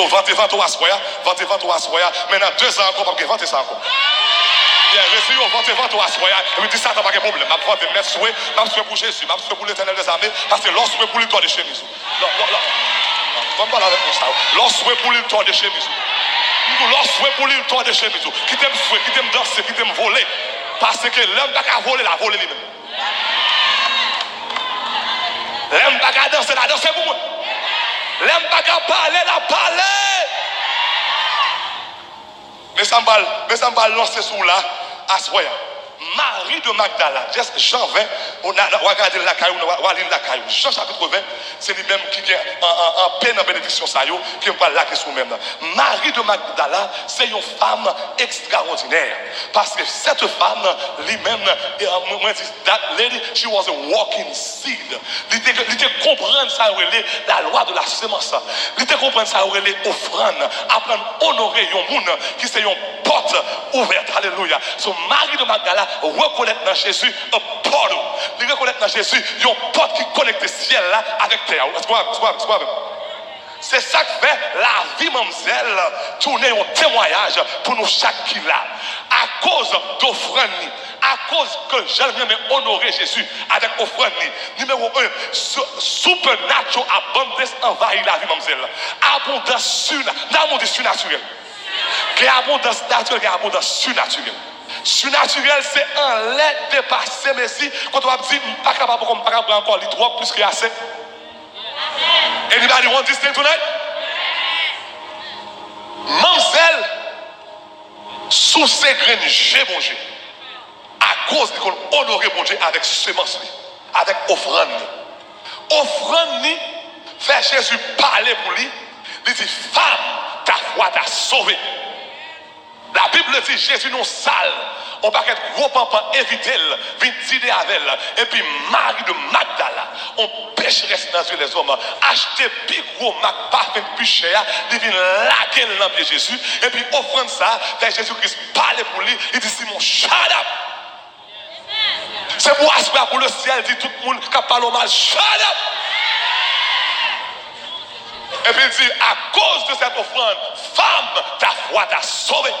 vente au assoya, maintenant 2 ans encore, pas vendre ça encore. Bien, réussir vente au assoya, et puis dit ça, t'as pas de problème. Je vais vendre mes souhaits, je vais pour Jésus, je vais pour l'éternel des armées, parce que lorsque pour lui, toi de chemise. Comme pas avec ça. Lorsque pour lui, toi de chemise. Lorsque pour lui, toi de chemise. Qui t'aime souhait, qui t'aime danser, qui t'aime voler. Parce que l'homme n'a qu'à voler, la voler lui-même. L'homme n'a qu'à danser, la danser pour moi. L'homme n'a qu'à parler, la parler. Mais ça me va lancer sous là, à soya. Marie de Magdala, Jean 20, on a regardé la caillou, on a lu la caillou. Jean chapitre 20, c'est lui-même qui est en peine en bénédiction, qui est là qui est même. Marie de Magdala, c'est une femme extraordinaire. Parce que cette femme, lui-même, that lady, she was a walking seed. Il était comprendre ça, la loi de la semence. Il était comprendre ça, offrande, apprendre à honorer un monde qui c'est une porte ouverte. Alléluia. So, Marie de Magdala, reconnaître dans Jésus un porte. Il reconnaître dans Jésus une porte qui connecte le ciel là avec terre. C'est ça que fait la vie, mademoiselle, tourner un témoignage pour nous chaque qui là. À cause d'offrande, à cause que j'aime honorer Jésus avec offrande. Numéro 1, supernatural abundance envahit la vie, mademoiselle. Abondance surnaturelle. Il y a abondance naturelle, il y a abondance surnaturelle. Surnaturel, c'est un lait dépassé, mais si, quand on va dire, pas capable de encore les droits plus que assez. Anybody want this thing tonight? Mademoiselle, sous ces graines, j'ai mangé. À cause de qu'on honorer mon Dieu avec semence, avec offrande. Offrande, fait Jésus parler pour lui. Il dit, femme, ta foi t'a sauvé. La Bible dit Jésus nous sale. On va être gros papa, éviter le, vite dîner avec elle. Et puis Marie de Magdala, on pécheresse dans les yeux des hommes. Acheter plus gros Mac parfum plus cher, il vient laquer dans pied Jésus. Et puis offrande ça, fait Jésus-Christ parler pour lui. Il dit Simon, shut up. C'est pour asseoir pour le ciel, dit tout le monde qui parle au mal, shut up. Et puis il dit, à cause de cette offrande, femme, ta foi t'a sauvé.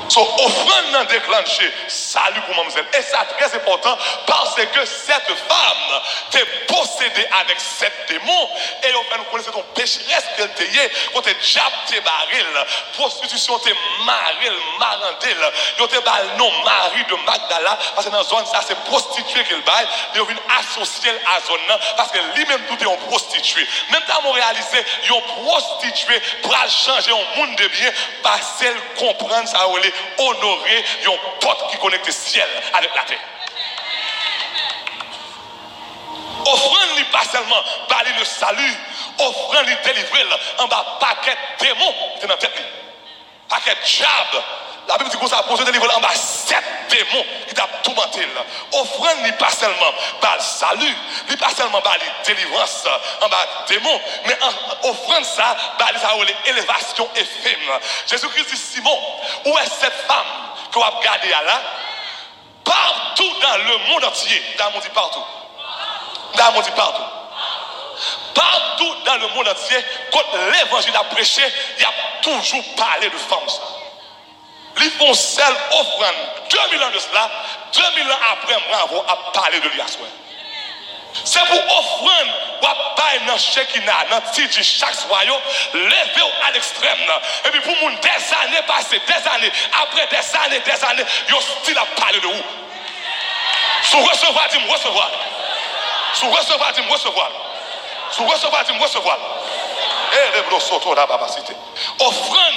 So, offrande n'a déclenché salut pour mademoiselle. Et c'est très important parce que cette femme t'est possédée avec 7 démons. Et on nous connaître ton pécheresse qu'elle t'est, quand t'es diable t'es baril, prostitution t'es maril, marantel. Yo t'es bal non Marie de Magdala parce que dans la zone ça c'est prostituée qu'elle baille. Ils viennent associer à la zone parce que lui-même tout est un prostitué. Même temps on réalisé yon prostitué pour changer un monde de bien parce qu'elle comprend ça honorer une porte qui connecte le ciel avec la terre. Offrande n'est pas seulement parler le salut, offrande n'est délivrer en bas paquet démons qui est dans la tête. Paquet diable. La Bible dit qu'on s'est posé délivrer en bas 7 démons qui t'a tourmenté. Offrande n'est pas seulement par le salut, n'est pas seulement par la délivrance en bas démons, mais offrande ça, par l'élévation éphémère. Jésus-Christ dit Simon, où est cette femme que vous regardez là? Partout dans le monde entier, dans le monde partout. Dans le monde partout. Partout dans le monde entier, quand l'évangile a prêché, il y a toujours parlé de femmes. Ils font seule offrande. 2000 ans de cela, 2000 ans après, moi, à parler de lui à soi. C'est pour offrande, ou à bailler dans Shekina, dans Tidji, chaque soyau, lever à l'extrême. Et puis pour mon des années passées, des années, après des années, ils ont style à parler de vous. Sous recevoir, dis-moi recevoir. Sous recevoir, dis-moi recevoir. Sous recevoir, dis-moi recevoir. Et les blocs sont là, babacité. Offrande.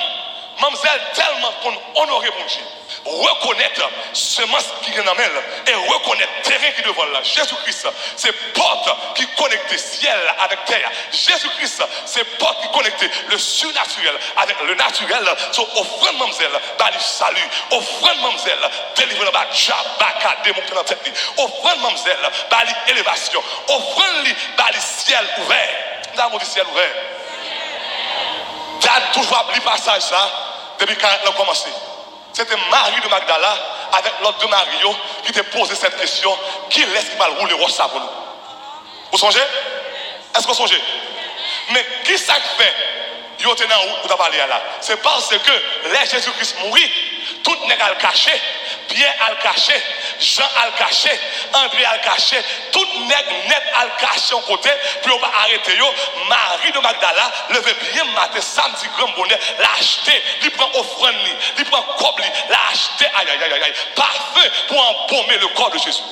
Mademoiselle, tellement qu'on honore mon Dieu, reconnaître semence qui est dans elle et reconnaître terrain qui est devant là. Jésus-Christ, c'est porte qui connecte le ciel avec terre. Jésus-Christ, c'est porte qui connecte le surnaturel avec le naturel. So, offrande, mademoiselle, bali salut. Offrande, mademoiselle, délivre la jabaka, démontrer dans tête. Offrande, mademoiselle, bali élévation. Offrande, bali ciel ouvert. Dans mon ciel ouvert. Tu as toujours appris le passage ça depuis quand elle a commencé. C'était Marie de Magdala avec l'autre de Mario qui t'a posé cette question. Qui laisse qui va rouler au ça pour nous? Vous songez? Est-ce que vous songez? Mais qui ça fait Yo te nan où tu parlé là. C'est parce que les Jésus-Christ mourit, tout n'est qu'à le cacher. Pierre a le caché, Jean a le caché, André a le caché, tout net a le caché en côté, puis on va arrêter yo. Marie de Magdala levait bien matin, samedi grand bonheur, l'a acheté, il prend offrande, il prend cob, l'a acheté, aïe aïe aïe aïe, parfum pour embaumer le corps de Jésus.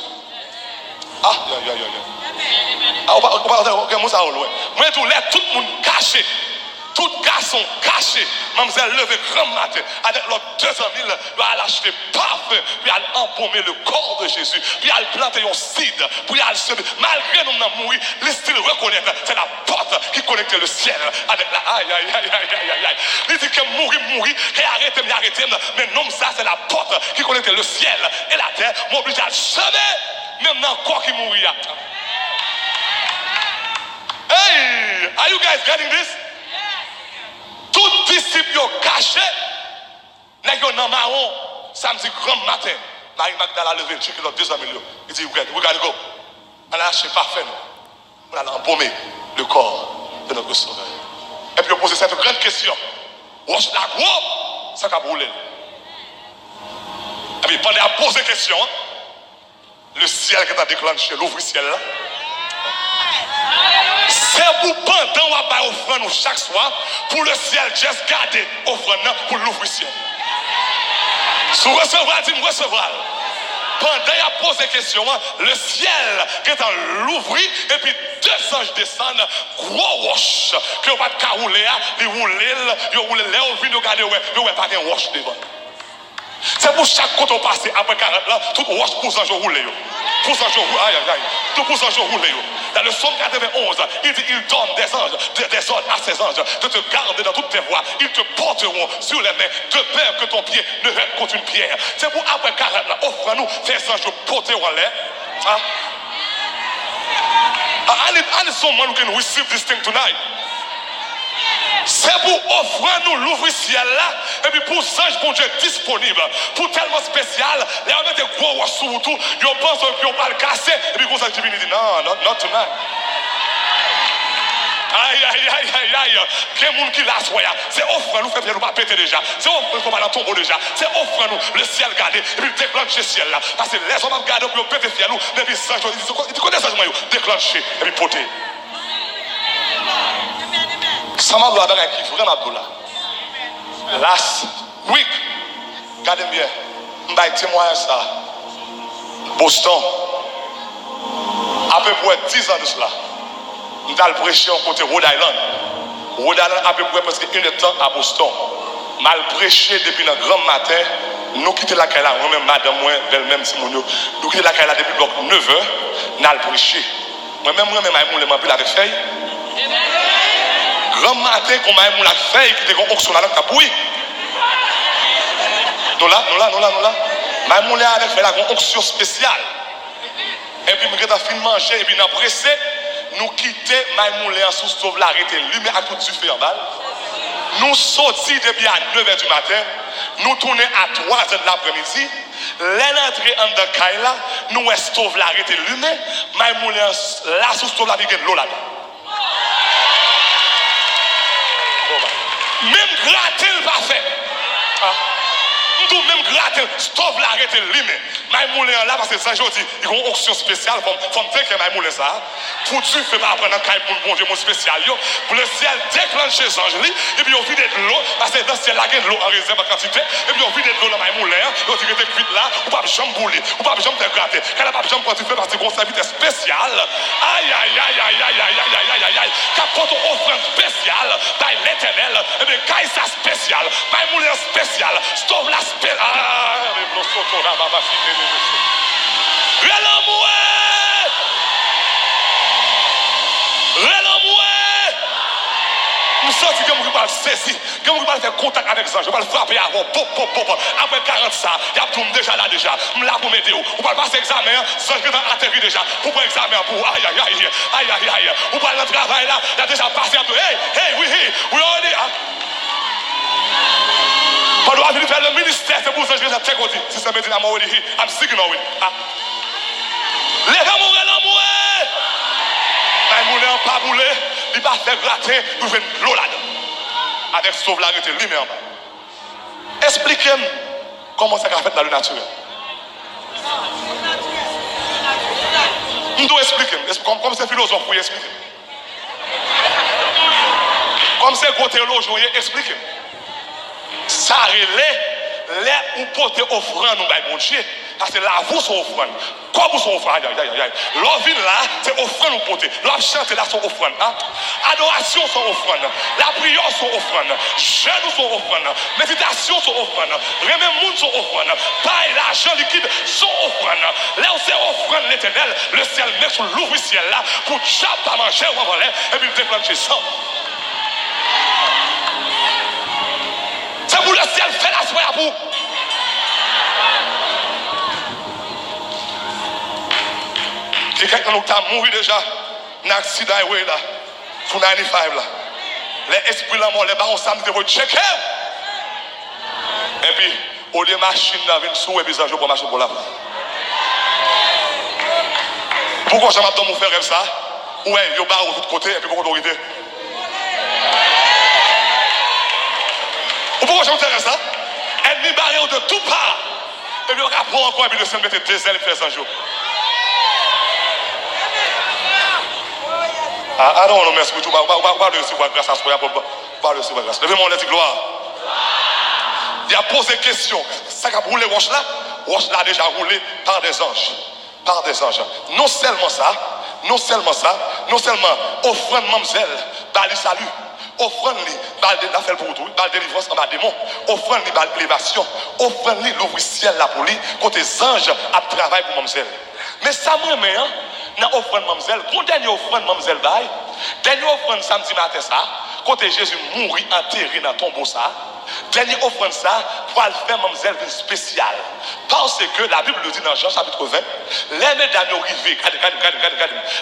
Ah, aïe aïe aïe. Ah, on va ça au loin. Moi tout le monde caché. Tout garçon caché, mademoiselle levé grand matin, avec leurs 200 000, il a acheté parfum, puis il a embaumé le corps de Jésus, puis il a planté un cide, puis il a semer. Malgré nous avons mouru, le style reconnaître, c'est la porte qui connecte le ciel avec la aïe aïe aïe aïe aïe aïe. Il dit que mourir, qu'il arrête, mais non, ça c'est la porte qui connecte le ciel et la terre, m'oblige à semer, même dans le corps qui mourit. Hey, are you guys getting this? Tout disciple caché, n'est pas marron, samedi grand matin. Marie Magdala levé, check l'autre 200 millions. Il dit, we gotta go. On a acheté parfait, nous. On a embaumer le corps de notre sauveur. Et puis on pose cette grande question. Wash la gros, ça va brûler. Et puis pendant à poser la question, le ciel qui a déclenché, l'ouvre ciel là. C'est pour pendant on va offrande chaque soir pour le ciel juste garder offrande pour l'ouvrir ciel. Si vous recevez, dis-moi recevoir. Pendant il a posé question, le ciel qui est en l'ouvrir et puis 2 anges descendent, gros wash que on va pas rouler, ils roulent, ils roulent là, on vient regarder ouais pas un wash devant. C'est pour chaque côté on passe après 40 là, tout wash pour 100 jours rouler. Pour 100 jours, aïe aïe aïe, tout pour 100 jours rouler. Dans le psaume 91, il dit il donne des anges, des ordres à ses anges de te garder dans toutes tes voies. Ils te porteront sur les mains de peur que ton pied ne heurte contre une pierre. C'est pour après 40 là, offre-nous tes anges portés en l'air. I need someone who can receive this thing tonight. C'est pour offrir nous l'ouvrir ciel là, et puis pour ça, pour Dieu disponible, pour tellement spécial, les hommes des gros sous tout, ils pensent qu'ils vont le casser, et puis comme ça, Dieu dit non, not tonight. Aïe, aïe, aïe, aïe, aïe, quel monde qui l'a soya, c'est offre nous, fait nous pas péter déjà, c'est offre nous, pas dans tombeau déjà, c'est offre nous, le ciel gardé, et puis déclencher le ciel là, parce que les hommes gardés pour péter le ciel, mais puis ça, ils connaissent ça, déclencher, et puis poter. Ça m'a dit avec qui vraiment Abdullah. Last week, regardez bien, je vais témoigner ça. Boston, à peu près 10 ans de cela, je vais prêcher en côté Rhode Island. Rhode Island, à peu près presque 1 heure de temps à Boston. Je prêché depuis le grand matin. Nous quittons la caille là, moi-même, madame, moi, belle-même, Simonio. Nous quittons la caille là depuis 9 heures, nous allons prêcher. Moi-même, je m'appelle avec feuille. Grand matin, comme je la feuille qui était en onction là, dans bouillie. Nous là. Je suis avec une onction spéciale. Et puis, je suis manger, et puis, nous pressé, nous quittons Maïmoulé en sous-stove, l'arrêter, lumière à tout du feu en balle. Nous sortis depuis à 9h du matin, nous tournons à 3h de l'après-midi. L'entrée en de Kaila, nous stove l'arrêter, lumière, Maïmoulé la sous-stove, la vie de l'eau là-dedans. Même gratter le pas fait. Tout même gratter, stove l'arrêter limé. Maïmoulin là parce que ça aujourd'hui, il y a une option spéciale comme dire que Maïmoulin ça. Pour tu fais pas prendre un caille pour bon Dieu mon spécial yo, pour le ciel déclencher les anges et puis on vide de l'eau parce que dans ce ciel là il y a de l'eau en réserve en quantité et puis on vide de l'eau dans Maïmoulin, on dit que tu cuite là, ou pas jambe bouler, ou pas jambe te gratter. Quand la pas jambe quand tu fais parce que c'est vitesse spéciale. Aïe aïe aïe aïe aïe aïe aïe aïe aïe aïe. Quand on offre un spécial par l'Éternel, et bien caille ça spécial, Maïmoulin spécial, stove la spécial. Ah, mais nous sautons là bas fille. Relamboué! Nous sentons que nous allons saisir, que nous allons faire contact avec ça. Je vais le frapper avant, pop. Après 40 ça, il y a tout déjà là déjà. Je suis là pour m'aider. On va passer l'examen, ça je vais atterrir déjà. Pour faire l'examen, pour aïe. On va le travail là, il a déjà passé un peu. Hey, we already. Quand on va venir faire le ministère, c'est pour ça que je vais te dire, si ça me dit, I'm already here, I'm sticking on it. Les gens mourent l'amour. Les moulins pas boulé, ils ne pas faire gratter pour faire l'eau là-dedans. avec sauvelarité lui-même. Expliquez-moi comment ça a fait dans le naturel. Je dois expliquer. Comme c'est philosophe, vous expliquez. Comme c'est gros théologien, expliquez. Ça relève les ou porter offrande nous bon Dieu. Parce que là, vous sont offrande. Quoi vous sont offrande? L'ovine là, c'est offrande ou porter. L'op chanter là, sont offrande. Adoration sont offrande. La prière sont offrande. Jeûne sont offrande. Méditation sont offrande. Remet monde sont offrande. Paille, l'argent liquide sont offrande. Là où c'est offrande l'éternel, le ciel met sur l'ouvre ciel là pour chaque pas manger ou voler et puis déclencher ça. C'est pour le ciel fait la soirée à vous. Quelqu'un qui a mouru déjà dans l'accident là, sur 95 là. Les esprits là, les barons samedi vont checker. Et puis, au lieu de machine là, viennent sous et puis ça joue pour machine pour là. Pourquoi j'aime pas mon frère ça? Ouais, il y a barre de l'autre côté et puis pourquoi autorité? Pourquoi j'aime faire ça? Ennemi barré de tout part. Et puis on rapprend encore et puis le Seigneur mettait des ailes et fait 100 jours. I don't want to mess with you. Pas de recevoir grâce à ce qu'on pas de recevoir grâce. Levez-moi, on dit gloire. Il a posé question. Ça a roulé Roche là a déjà roulé par des anges. Par des anges. Non seulement offrande mamzelle, bali salut. Offrande li, bal de l'affaire pour tout, bal de délivrance en bas démon. Offrande li, bal élévation. Offrande li, l'ouvre ciel là pour lui. Côté anges a travaillé pour mamzelle. Mais ça me remet, hein? Dans l'offrande mamzelle, quand dernier offrande mamzelle bail, dernier offrande samedi matin ça, quand Jésus mourit enterré dans tombeau ça, dernier offrande ça pour le faire mamzelle spéciale. Parce que la Bible le dit dans Jean chapitre 20, les mesdames arrivées,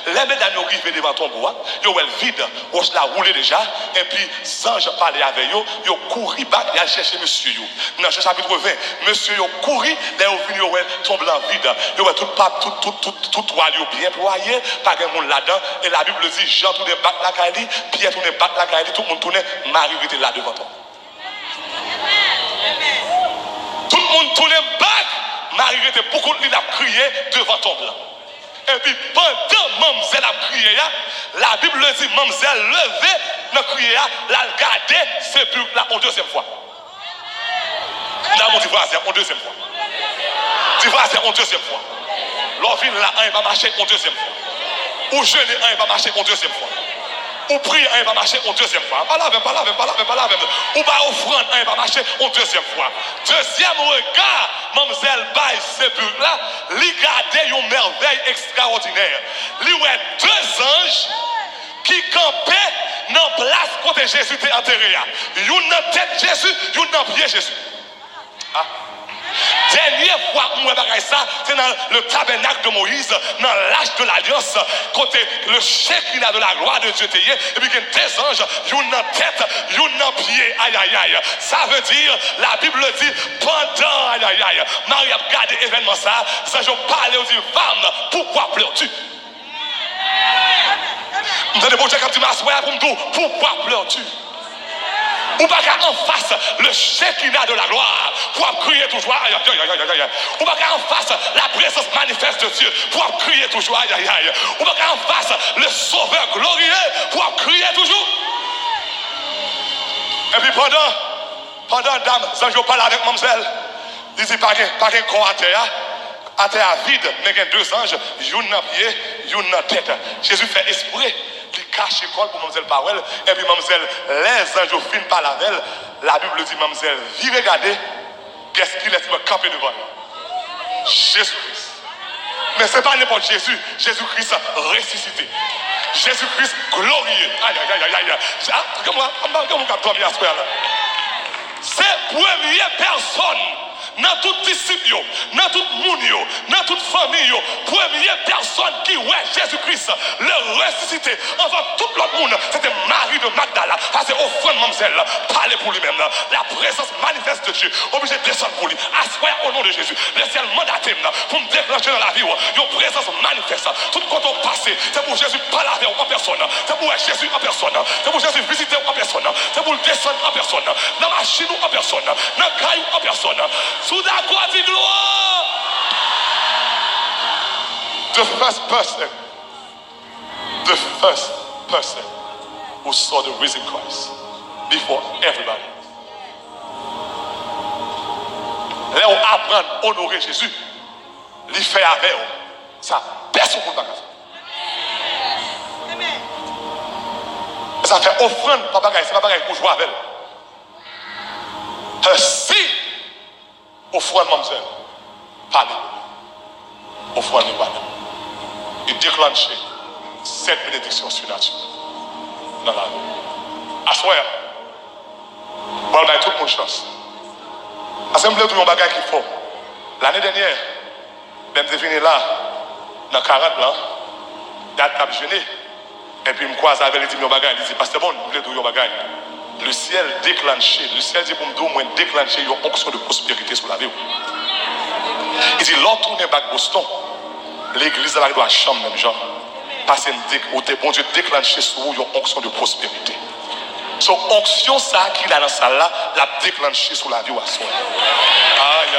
les mesdames arrivées devant tombeau, ils ont vide, ils ont roulé déjà, et puis sans je parler avec eux, ils ont couru back et chercher monsieur. Dans Jean chapitre 20, monsieur ils ont couru, ils ont venu tomber en vide, ils ont tout toile bien ployé, pas de monde là-dedans, et la Bible dit Jean tourne back la caille, Pierre tourne back la caille, tout le monde tourne, Marie était là devant toi. Tout le monde tourne back, Marie était beaucoup de a crié devant ton blanc. Et puis pendant Mamzelle a crié, la Bible dit Mamzelle levée dans crié, la gardé sépulcre là en deuxième fois. Là mon divorce en deuxième fois. Divorce en deuxième fois. L'orvine là un va marcher en deuxième fois. Ou jeûner un va marcher en deuxième fois. Ou prier un va marcher en deuxième fois. Pas la même. Ou pas offrande un va marcher en deuxième fois. Deuxième regard, Mamzelle baille sépulcre là, li garder une merveille extraordinaire. Li ouais deux anges qui campaient dans place côté Jésus était enterré. Une dans tête Jésus, une dans pied Jésus. Dernière fois où on a ça, c'est dans le tabernacle de Moïse, dans l'âge de l'alliance, côté le Shekinah de la gloire de Dieu, et puis il y a des anges, une dans tête, une dans pied, aïe aïe aïe. Ça veut dire, la Bible dit, pendant, aïe aïe aïe, Marie a regardé l'événement ça, ça je parle aux femmes, pourquoi pleures-tu? Vous avez beau dire quand tu m'as souhaité pour me dire, pourquoi pleures-tu? Ou pas qu'en face le Shekinah de la gloire pour crier toujours aïe aïe aïe aïe. Ou pas qu'en face la présence manifeste de Dieu pour crier toujours aïe aïe aïe. Ou pas qu'en face le sauveur glorieux pour crier toujours. Et puis pendant dame, ça je parle avec Mamzelle, il dit pas qu'un corps à terre vide, mais il y a deux anges, une dans pied, une dans tête. Jésus fait esprit. Il cache l'école pour Mamzelle Parole. Et puis Mamzelle, les anges finissent par la veille. La Bible dit Mamzelle, viens regarder, qu'est-ce qu'il laisse me camper devant nous? Jésus-Christ. Mais ce n'est pas n'importe Jésus. Jésus-Christ ressuscité. Jésus-Christ glorieux. Aïe, aïe, aïe, aïe. Comment c'est la première personne dans tout disciple, dans tout monde, dans toute famille, première personne qui ouais Jésus-Christ, le ressuscité, avant tout l'autre monde, c'était Marie de Magdala. Parce que offrande mademoiselle, parler pour lui-même. La présence manifeste de Dieu, obligé de descendre pour lui. Assoyez au nom de Jésus. Laissez le mandater pour me déclencher dans la vie. Une présence manifeste. Tout quand on passe, c'est pour Jésus parler avec en personne. C'est pour Jésus en personne. C'est pour Jésus visiter en personne. C'est pour le descendre en personne. Dans la machine en personne. Dans le caillou en personne. Sous d'accord, dit gloire. The first person who saw the risen Christ before everybody. Là, on apprend à honorer Jésus. Il fait avec eux. Ça, personne ne peut pas faire. Ça fait offrande, c'est pas pareil pour jouer avec elle. Si, offrande, mademoiselle, parlez. Offrande, parlez. Il déclenche cette bénédiction surnaturelle dans la vie. À soi, on va toute mon chance. Assemblée de mon bagage qu'il faut. L'année dernière, même je venu là, dans 40 ans, date cap jeûné. Et puis, je me croise avec lui, il dit, mon bagage, il dit, parce que bon, vous voulez tout mon bagage. Le ciel déclenché, le ciel dit pour me dire, déclencher une onction de prospérité sur la vie. Il dit, l'autre tourne back Boston, l'église là doit chambre même genre. Parce que bon Dieu déclenché sur vous une onction de prospérité. So, onction ça qu'il a dans ça là, l'a déclenché sur la vie à soi. Aïe.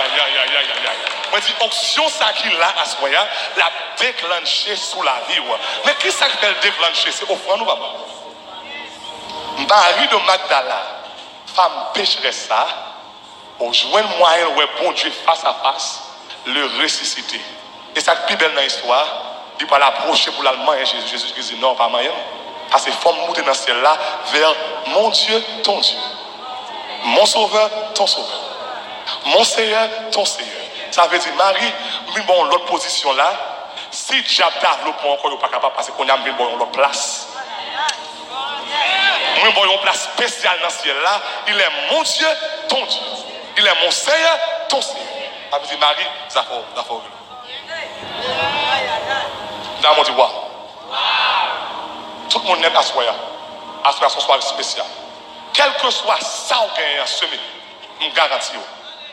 Moi dis onction ça qu'il a à soi, l'a déclenché sur la vie. Mais qui ça fait le déclencher? C'est offrande ou pas? Marie de Magdala, femme pécheresse ça, au joint moyen où bon Dieu face à face, le ressusciter. Et ça plus belle dans l'histoire, il va l'approcher pour l'allemand et Jésus dit non, pas moyen. Parce que faut monter dans celle-là vers mon Dieu, ton Dieu. Mon sauveur, ton sauveur. Mon Seigneur, ton Seigneur. Ça veut dire, Marie, nous avons l'autre position là. Si Diable développe encore, pas capable parce qu'on a mis l'autre place. Nous avons une place spéciale dans ce ciel-là. Il est mon Dieu, ton Dieu. Il est mon Seigneur, ton Seigneur. Ça veut dire, Marie, ça faut. Dans mon Dieu, tout le monde aime assoya. Assoya son soirée spéciale. Quel que soit ça ou gagne à semer, je garantis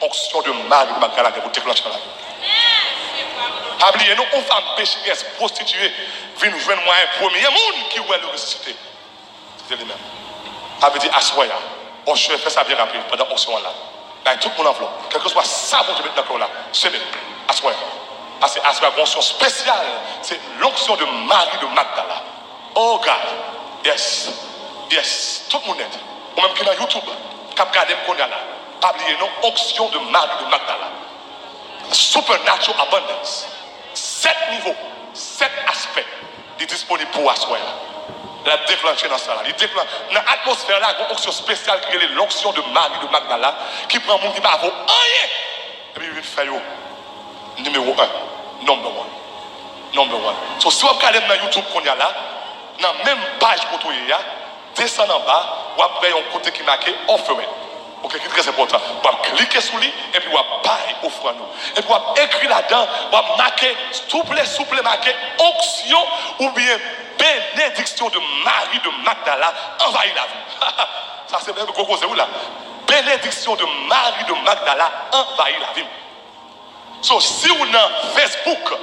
onction de Marie de Magdala pour déclencher la vie. Oubliez, nous, on femme pécheresse, prostituée, vient nous joindre moi un premier monde qui voit le ressusciter. C'est lui-même. Ça veut dire assoya. On fait ça bien rapide pendant l'onction là. Dans tout mon enveloppe. Quel que soit ça pour te mettre dans le là, semer. Assoya. Parce que assoya, une onction spéciale, c'est l'onction de Marie de Magdala. Oh God, yes, tout le monde est. Ou même qui est dans YouTube, qui a regardé le là, pas oublier non, onction de Marie de Magdala. Supernatural abundance. 7 niveaux, 7 aspects, est disponible pour asseoir. La déclencher dans ça là. Dans l'atmosphère là, il y a une onction spéciale qui est l'onction de Marie de Magdala, qui prend mon qui va avoir rien. Et puis il fait numéro 1, number 1. So si vous regardez dans YouTube qu'on y a là, dans la même page pour tout il y a, descend en bas, vous avez un côté qui est marqué offering. Ok, qui est très important. Vous avez cliquer sur lui et puis vous avez bailler offrande. Et puis vous avez écrit là-dedans, vous avez marqué, souple marqué onction ou bien bénédiction de Marie de Magdala envahit la vie. Ça c'est même gros c'est où là? Bénédiction de Marie de Magdala envahit la vie. So si vous dans Facebook,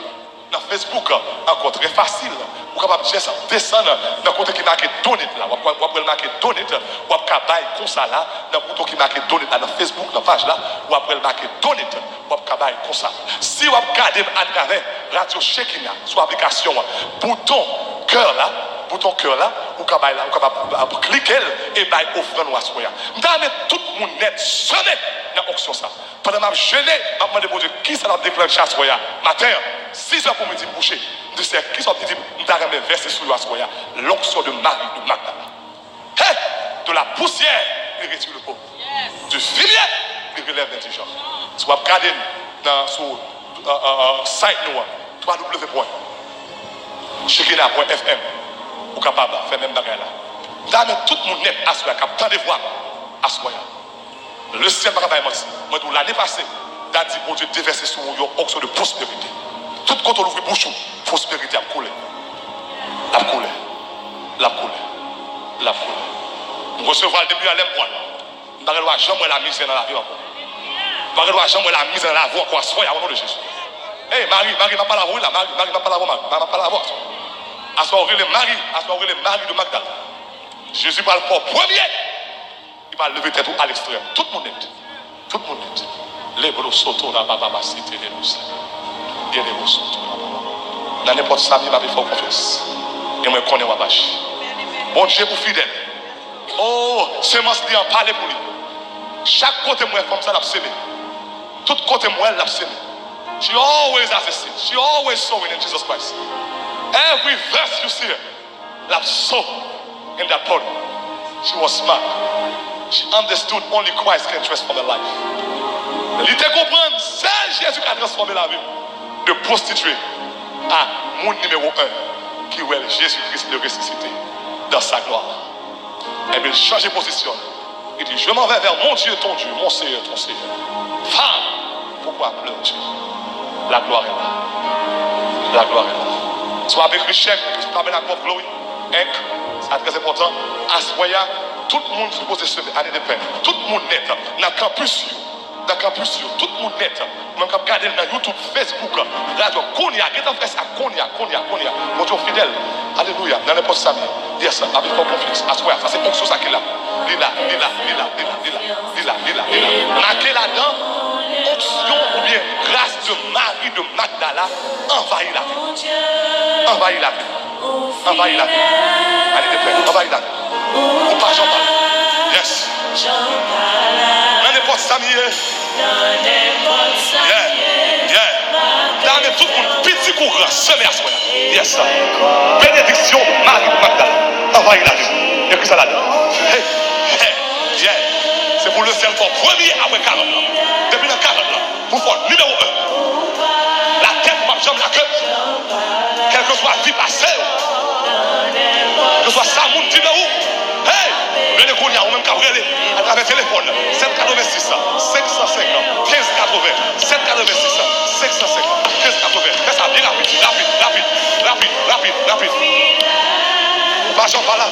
encore très facile. Vous êtes capable de descendre dans le côté qui marque donate là. Vous pouvez marquer donate, vous pouvez comme ça là, dans le côté qui marque donate là, dans Facebook, dans la page là, vous pouvez marquer donate, vous pouvez comme ça. Si vous regardez à travers Radio Shekinah, sur l'application, bouton cœur là, vous pouvez cliquer et vous offrir à soya. Vous avez tout le monde net semé dans l'onction ça. Pendant que je jeûne, je me demande qui ça a déclenché à soya. Matin, 6 heures pour me dire boucher. Je sais qui ça dit, je vais verser sur la soya. L'onction de Marie de Magdala. Hey, de la poussière, il retire le pot. Du fumier, il relève l'intelligence. Si vous regardez sur le site nous, www.shekinah.fm, vous êtes capable de faire même bagarre là. Dans tout le monde net à soya, tant de voix à soya. Le ciel va pas moi l'année passée, date dit, bon Dieu, déverser sur vous une onction de prospérité. Tout quand on ouvre bouche, prospérité a coulé. La coulé. La coulé. La coulé. Nous recevons depuis à l'emploi. Nous ne doit jamais la misère dans la vie encore. Nous ne doit jamais la misère dans la vie encore. Soyez au nom de Jésus. Hey, Marie m'a pas la voix là. Marie m'a pas la voix. M'a pas la voix. Assorer les maris de Magdala. Jésus va le faire premier. Il va lever tête à l'extrême. Tout le monde est. Tout le monde est. Les bros sautent là, baba, cité les nous. Bien les bros sautent là. Dans n'importe quoi, il va me faire confiance. Et moi, je connais ma vache. Bon Dieu, vous fidèle. Oh, semence dit en parler pour lui. Chaque côté, moi, comme ça, l'a semé. Tout côté, moi, l'a semé. She always has a seed. She always sowing in Jesus Christ. Every verse you see her, l'a sow in that body. She was smart. She understood only Christ can transform her life. Il te comprend, c'est Jésus qui a transformé la vie de prostituée à mon numéro 1, qui est Jésus-Christ le ressuscité dans sa gloire. Et bien, il change de position. Il dit, je m'en vais vers mon Dieu, ton Dieu, mon Seigneur, ton Seigneur. Femme, pourquoi pleures-tu? La gloire est là. La gloire est là. Soit avec Richard, Tabernacle of Glory, Inc., c'est très important. Assoya, tout le monde supposé semer année de paix. Tout le monde net, dans le campus, tout le monde net. Même quand regarder dans YouTube, Facebook, radio, Konya, qu'est-ce qu'on fait ça? Konya. Mon Dieu fidèle. Alléluia. Dans n'importe quoi, yes, avec fort confiance. Assoya, ça c'est onction ça qui est là. Lila. Marquez là-dedans, onction ou bien grâce de Marie de Magdala envahit la vie. Envahit la vie. Allez de paix, envahit la vie. Ou pas j'en parle. Yes. Dans n'importe Samier. Dans tout le monde, petit courant, semé à soi. Yes. Bénédiction, Marie de Magdala. Envahit la vie. Et puis ça là-dedans. C'est pour le seul pour premier après 40 ans. Depuis le 40 ans, pour faire numéro 1. La tête marche jamais la queue. Quelle que soit la vie passée. Que ce soit ça, mon dit où. Hey! Venez qu'on y a, ou même qu'à regarder à travers le téléphone. 786, 550, 1580, 786, 550, 1580. Fais ça bien rapide. Pas j'en parle là.